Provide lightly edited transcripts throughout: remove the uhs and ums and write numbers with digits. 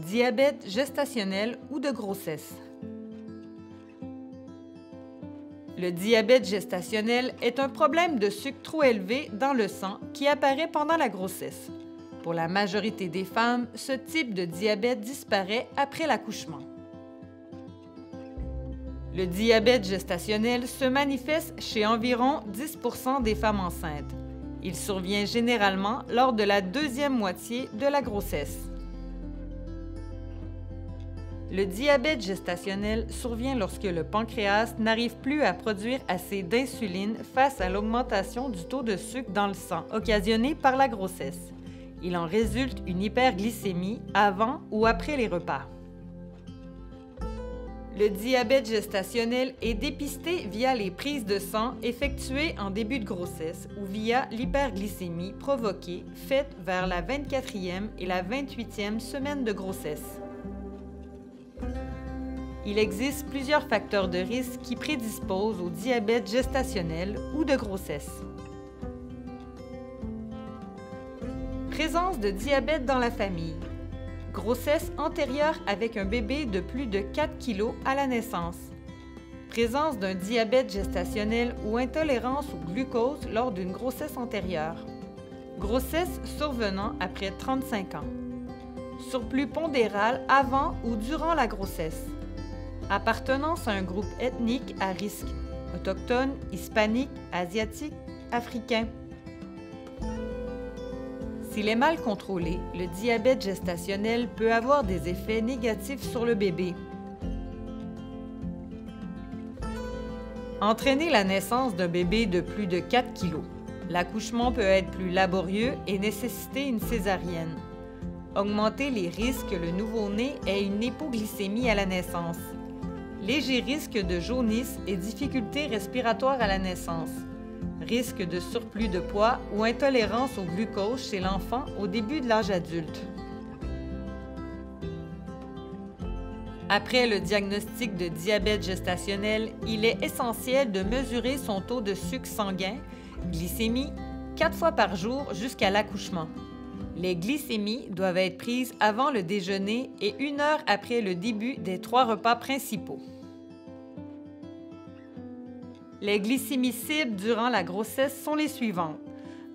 Diabète gestationnel ou de grossesse. Le diabète gestationnel est un problème de sucre trop élevé dans le sang qui apparaît pendant la grossesse. Pour la majorité des femmes, ce type de diabète disparaît après l'accouchement. Le diabète gestationnel se manifeste chez environ 10% des femmes enceintes. Il survient généralement lors de la deuxième moitié de la grossesse. Le diabète gestationnel survient lorsque le pancréas n'arrive plus à produire assez d'insuline face à l'augmentation du taux de sucre dans le sang occasionnée par la grossesse. Il en résulte une hyperglycémie avant ou après les repas. Le diabète gestationnel est dépisté via les prises de sang effectuées en début de grossesse ou via l'hyperglycémie provoquée faite vers la 24e et la 28e semaine de grossesse. Il existe plusieurs facteurs de risque qui prédisposent au diabète gestationnel ou de grossesse. Présence de diabète dans la famille. Grossesse antérieure avec un bébé de plus de 4 kg à la naissance. Présence d'un diabète gestationnel ou intolérance au glucose lors d'une grossesse antérieure. Grossesse survenant après 35 ans. Surplus pondéral avant ou durant la grossesse. Appartenance à un groupe ethnique à risque, autochtone, hispanique, asiatique, africain. S'il est mal contrôlé, le diabète gestationnel peut avoir des effets négatifs sur le bébé. Entraîner la naissance d'un bébé de plus de 4 kg. L'accouchement peut être plus laborieux et nécessiter une césarienne. Augmenter les risques que le nouveau-né ait une hypoglycémie à la naissance. Léger risque de jaunisse et difficultés respiratoires à la naissance. Risque de surplus de poids ou intolérance au glucose chez l'enfant au début de l'âge adulte. Après le diagnostic de diabète gestationnel, il est essentiel de mesurer son taux de sucre sanguin, glycémie, 4 fois par jour jusqu'à l'accouchement. Les glycémies doivent être prises avant le déjeuner et 1 heure après le début des 3 repas principaux. Les glycémies cibles durant la grossesse sont les suivantes.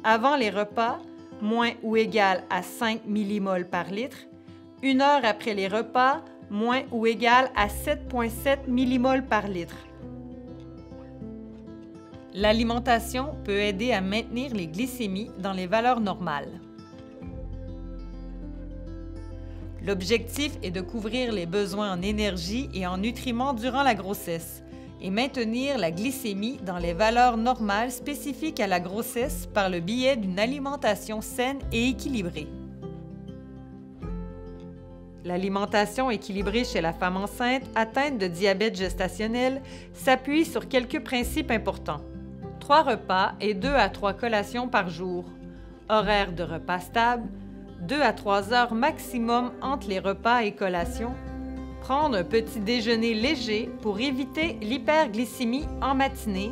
Avant les repas, moins ou égal à 5 millimoles par litre. 1 heure après les repas, moins ou égal à 7,7 millimoles par litre. L'alimentation peut aider à maintenir les glycémies dans les valeurs normales. L'objectif est de couvrir les besoins en énergie et en nutriments durant la grossesse et maintenir la glycémie dans les valeurs normales spécifiques à la grossesse par le biais d'une alimentation saine et équilibrée. L'alimentation équilibrée chez la femme enceinte atteinte de diabète gestationnel s'appuie sur quelques principes importants. 3 repas et 2 à 3 collations par jour. Horaire de repas stable. 2 à 3 heures maximum entre les repas et collations. Prendre un petit déjeuner léger pour éviter l'hyperglycémie en matinée.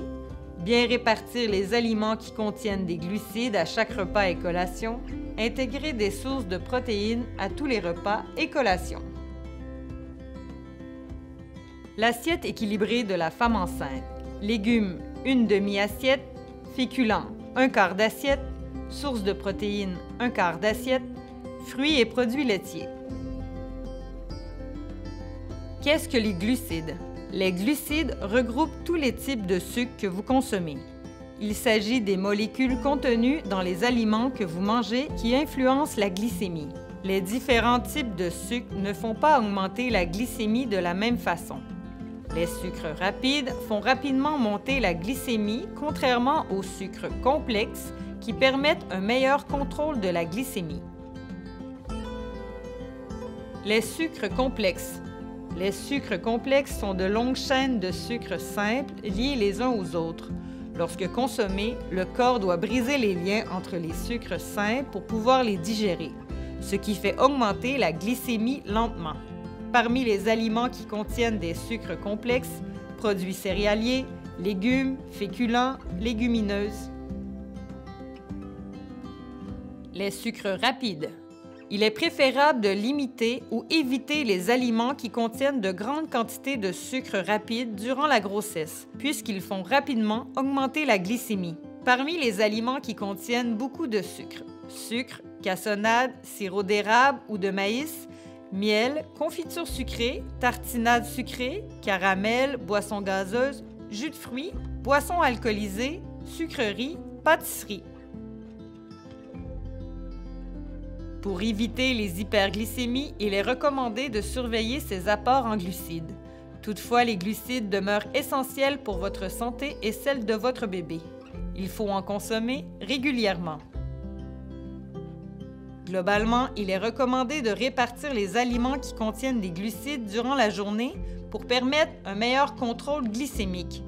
Bien répartir les aliments qui contiennent des glucides à chaque repas et collation. Intégrer des sources de protéines à tous les repas et collations. L'assiette équilibrée de la femme enceinte. Légumes, 1 demi-assiette. Féculents, 1/4 d'assiette. Sources de protéines, 1/4 d'assiette. Fruits et produits laitiers. Qu'est-ce que les glucides? Les glucides regroupent tous les types de sucre que vous consommez. Il s'agit des molécules contenues dans les aliments que vous mangez qui influencent la glycémie. Les différents types de sucre ne font pas augmenter la glycémie de la même façon. Les sucres rapides font rapidement monter la glycémie, contrairement aux sucres complexes qui permettent un meilleur contrôle de la glycémie. Les sucres complexes. Les sucres complexes sont de longues chaînes de sucres simples liés les uns aux autres. Lorsque consommés, le corps doit briser les liens entre les sucres simples pour pouvoir les digérer, ce qui fait augmenter la glycémie lentement. Parmi les aliments qui contiennent des sucres complexes, produits céréaliers, légumes, féculents, légumineuses. Les sucres rapides. Il est préférable de limiter ou éviter les aliments qui contiennent de grandes quantités de sucre rapide durant la grossesse, puisqu'ils font rapidement augmenter la glycémie. Parmi les aliments qui contiennent beaucoup de sucre, cassonade, sirop d'érable ou de maïs, miel, confiture sucrée, tartinade sucrée, caramel, boissons gazeuses, jus de fruits, boissons alcoolisées, sucreries, pâtisseries. Pour éviter les hyperglycémies, il est recommandé de surveiller ses apports en glucides. Toutefois, les glucides demeurent essentiels pour votre santé et celle de votre bébé. Il faut en consommer régulièrement. Globalement, il est recommandé de répartir les aliments qui contiennent des glucides durant la journée pour permettre un meilleur contrôle glycémique.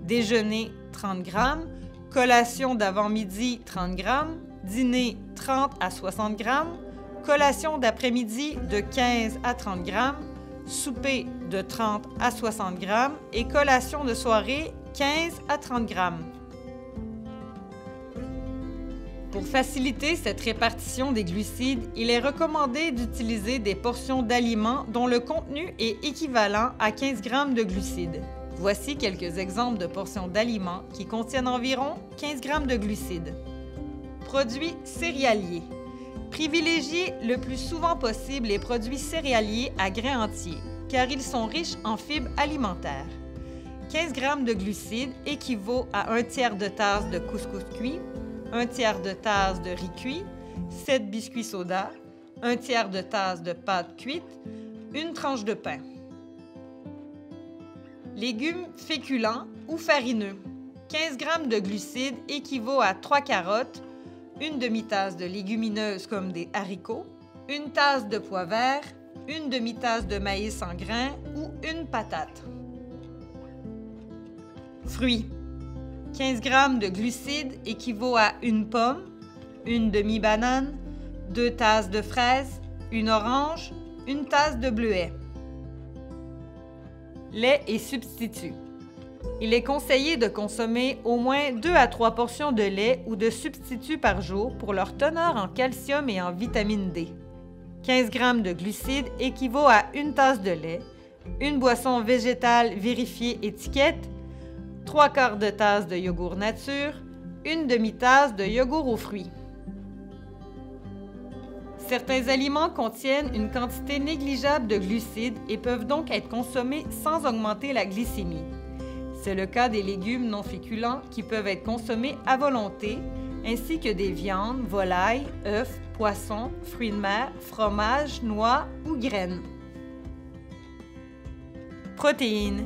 Déjeuner 30 g, collation d'avant-midi 30 g, dîner 30 à 60 g, collation d'après-midi de 15 à 30 g, souper de 30 à 60 g et collation de soirée 15 à 30 g. Pour faciliter cette répartition des glucides, il est recommandé d'utiliser des portions d'aliments dont le contenu est équivalent à 15 g de glucides. Voici quelques exemples de portions d'aliments qui contiennent environ 15 g de glucides. Produits céréaliers. Privilégiez le plus souvent possible les produits céréaliers à grains entiers, car ils sont riches en fibres alimentaires. 15 g de glucides équivaut à 1/3 de tasse de couscous cuit, 1/3 de tasse de riz cuit, 7 biscuits soda, 1/3 de tasse de pâte cuite, une tranche de pain. Légumes féculents ou farineux. 15 g de glucides équivaut à 3 carottes, une demi-tasse de légumineuses comme des haricots, une tasse de pois verts, une demi-tasse de maïs en grains ou une patate. Fruits. 15 g de glucides équivaut à une pomme, une demi-banane, 2 tasses de fraises, une orange, une tasse de bleuet. Lait et substituts. Il est conseillé de consommer au moins 2 à 3 portions de lait ou de substituts par jour pour leur teneur en calcium et en vitamine D. 15 g de glucides équivaut à une tasse de lait, une boisson végétale vérifiée étiquette, 3/4 de tasse de yogourt nature, une demi-tasse de yogourt aux fruits. Certains aliments contiennent une quantité négligeable de glucides et peuvent donc être consommés sans augmenter la glycémie. C'est le cas des légumes non féculents qui peuvent être consommés à volonté, ainsi que des viandes, volailles, œufs, poissons, fruits de mer, fromages, noix ou graines. Protéines.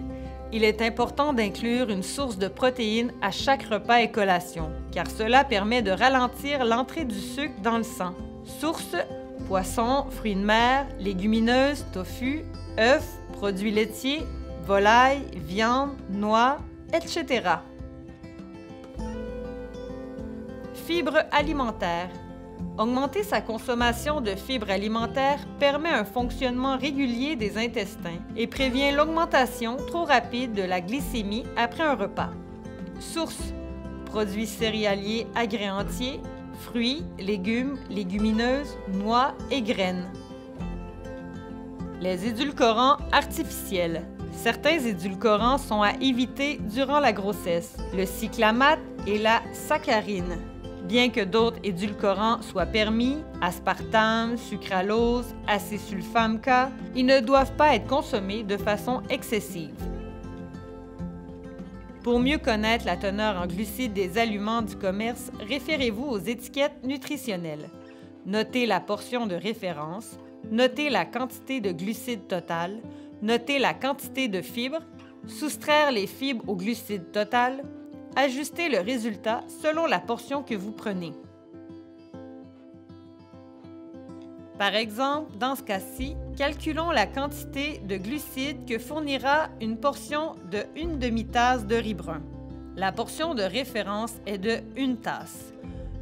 Il est important d'inclure une source de protéines à chaque repas et collation, car cela permet de ralentir l'entrée du sucre dans le sang. Sources: poissons, fruits de mer, légumineuses, tofu, œufs, produits laitiers, volailles, viande, noix, etc. Fibres alimentaires. Augmenter sa consommation de fibres alimentaires permet un fonctionnement régulier des intestins et prévient l'augmentation trop rapide de la glycémie après un repas. Sources: produits céréaliers à grains entiers, fruits, légumes, légumineuses, noix et graines. Les édulcorants artificiels. Certains édulcorants sont à éviter durant la grossesse, le cyclamate et la saccharine. Bien que d'autres édulcorants soient permis, aspartame, sucralose, acésulfame K, ils ne doivent pas être consommés de façon excessive. Pour mieux connaître la teneur en glucides des aliments du commerce, référez-vous aux étiquettes nutritionnelles. Notez la portion de référence, notez la quantité de glucides totales, notez la quantité de fibres, soustraire les fibres au glucides total, ajustez le résultat selon la portion que vous prenez. Par exemple, dans ce cas-ci, calculons la quantité de glucides que fournira une portion de 1 demi-tasse de riz brun. La portion de référence est de 1 tasse.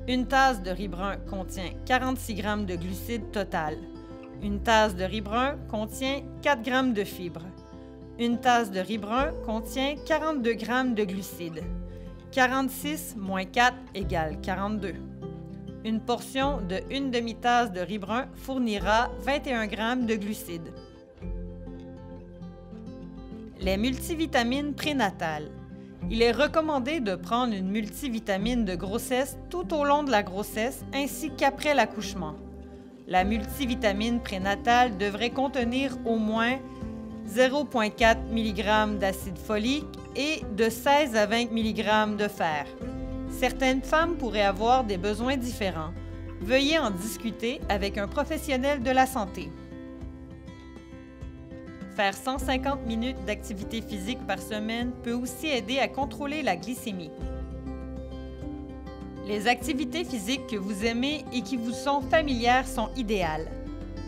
Une tasse de riz brun contient 46 g de glucides total. Une tasse de riz brun contient 4 g de fibres. Une tasse de riz brun contient 42 g de glucides. 46 moins 4 égale 42. Une portion de 1 demi-tasse de riz brun fournira 21 g de glucides. Les multivitamines prénatales. Il est recommandé de prendre une multivitamine de grossesse tout au long de la grossesse ainsi qu'après l'accouchement. La multivitamine prénatale devrait contenir au moins 0,4 mg d'acide folique et de 16 à 20 mg de fer. Certaines femmes pourraient avoir des besoins différents. Veuillez en discuter avec un professionnel de la santé. Faire 150 minutes d'activité physique par semaine peut aussi aider à contrôler la glycémie. Les activités physiques que vous aimez et qui vous sont familières sont idéales.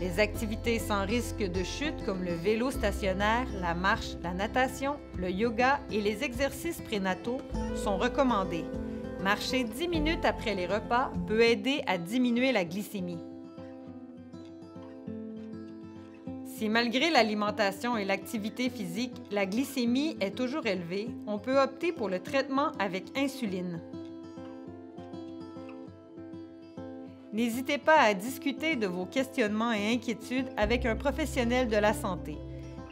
Les activités sans risque de chute comme le vélo stationnaire, la marche, la natation, le yoga et les exercices prénataux sont recommandés. Marcher 10 minutes après les repas peut aider à diminuer la glycémie. Si malgré l'alimentation et l'activité physique, la glycémie est toujours élevée, on peut opter pour le traitement avec insuline. N'hésitez pas à discuter de vos questionnements et inquiétudes avec un professionnel de la santé,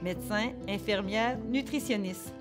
médecin, infirmière, nutritionniste.